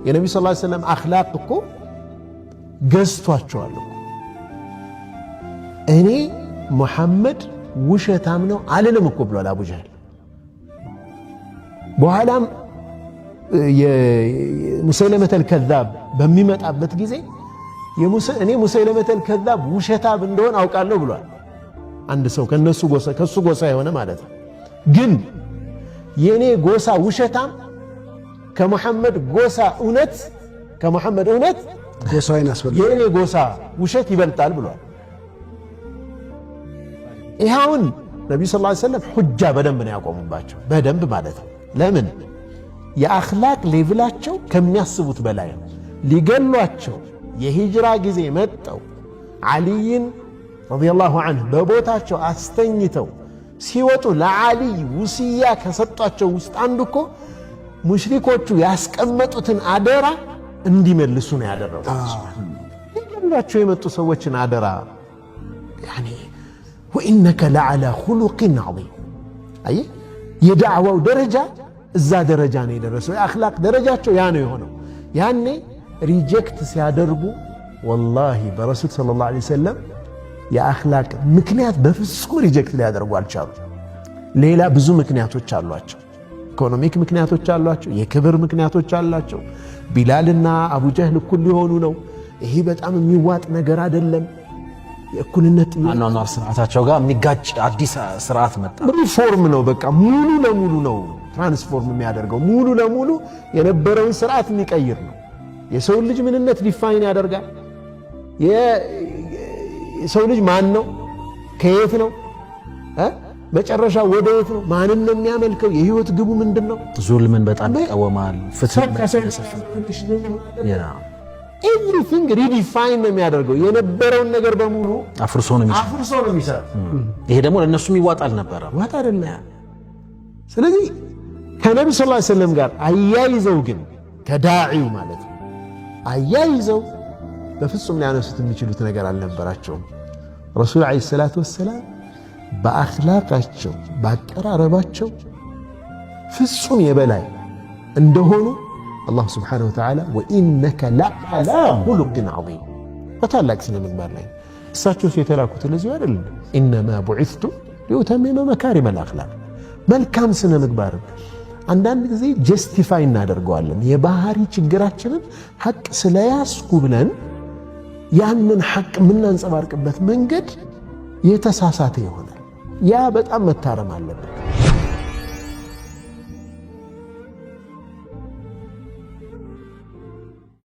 የነቢ ሰለላሁ ዐለይሂ ወሰለም አኽላቅ እኮ ገዝቷቸዋል። እኔ ሙሐመድ ውሸታም ነው አልልም እኮ ብሏል አቡ ጀህል። በኋላም የሙሰይለመተል ከዛብ በሚመጣበት ጊዜ እኔ ሙሰይለመተል ከዛብ ውሸታም እንደሆነ አውቃለሁ ብሏል። አንድ ሰው ከሱ ጎሳ የሆነ ማለት ነው። ግን የኔ ጎሳ ውሸታም ከሙሐመድ እውነት ጎሳዬን አስበልጥ የኔ ጎሳ ውሸት ይበልጣል ብሏል። ይኸውን ነብዩ ሰለላሁ ዐለይሂ ወሰለም ሁጃ በደንብ ነው ያቆሙባቸው፣ በደንብ ማለት ነው። ለምን የአኽላቅ ሌቭላቸው ከሚያስቡት በላይ ነው። ሊገሏቸው የሂጅራ ጊዜ መጠው ዓሊይን ረዲየላሁ ዐንሁ በቦታቸው አስተኝተው ሲወጡ ለዓሊይ ውስያ ከሰጧቸው ውስጥ አንዱ እኮ ሙሽሪኮቹ ያስቀመጡትን አደራ እንዲመልሱ ነው ያደረጉት። ሊገሏቸው የመጡ ሰዎችን አደራ ያኒ ወኢነከ ለዓላ ኹሉቂን ዐዚም። አየህ የዳዕዋው ደረጃ እዛ ደረጃ ነው የደረሰው። የአኽላቅ ደረጃቸው ያ ነው የሆነው። ያኔ ሪጀክት ሲያደርጉ ወላሂ በረሱል ሰለላሁ ዐለይሂ ወሰለም የአኽላቅ ምክንያት በፍጹም ሪጀክት ሊያደርጉ አልቻሉ። ሌላ ብዙ ምክንያቶች አሏቸው። ኢኮኖሚክ ምክንያቶች አሏቸው። የክብር ምክንያቶች አሏቸው። ቢላልና አቡ ጀህል እኩል ሊሆኑ ነው። ይሄ በጣም የሚዋጥ ነገር አይደለም። የእኩልነት አኗኗር ስርዓታቸው ጋር የሚጋጭ አዲስ ስርዓት መጣ። ሪፎርም ነው በቃ ሙሉ ለሙሉ ነው ትራንስፎርም የሚያደርገው። ሙሉ ለሙሉ የነበረውን ስርዓት የሚቀይር ነው። የሰው ልጅ ምንነት ዲፋይን ያደርጋል። የሰው ልጅ ማን ነው? ከየት ነው? መጨረሻ ወደ የት ነው? ማንን ነው የሚያመልከው? የህይወት ግቡ ምንድን ነው? ዙልምን በጣም ይቃወማል። ፍትህ ኤቭሪቲንግ ሪዲፋይን ነው የሚያደርገው። የነበረውን ነገር በሙሉ አፍርሶ ነው የሚሰራው። ይሄ ደግሞ ለእነሱም ይዋጣል ነበረ ዋጣ አይደለ? ስለዚህ ከነቢ ሰለላሁ ዐለይሂ ወሰለም ጋር አያይዘው ግን ከዳዒው ማለት ነው አያይዘው በፍጹም ሊያነሱት የሚችሉት ነገር አልነበራቸውም። ረሱል ዐለይሂ ሰላቱ ወሰላም በአኽላቃቸው በአቀራረባቸው ፍጹም የበላይ እንደሆኑ አላህ ስብሓነሁ ወተዓላ ወኢነከ ለዐላ ኹሉቂን ዐዚም በታላቅ ስነ ምግባር ላይ እሳቸውስ የተላኩት ለዚሁ አይደለም። ኢነማ ቡዒስቱ ሊኡተሚመ መካሪመል አኽላቅ መልካም ስነ ምግባር አንዳንድ ጊዜ ጀስቲፋይ እናደርገዋለን። የባህሪ ችግራችንን ሐቅ ስለያዝኩ ብለን ያንን ሐቅ የምናንጸባርቅበት መንገድ የተሳሳተ ይሆናል። ያ በጣም መታረም አለበት።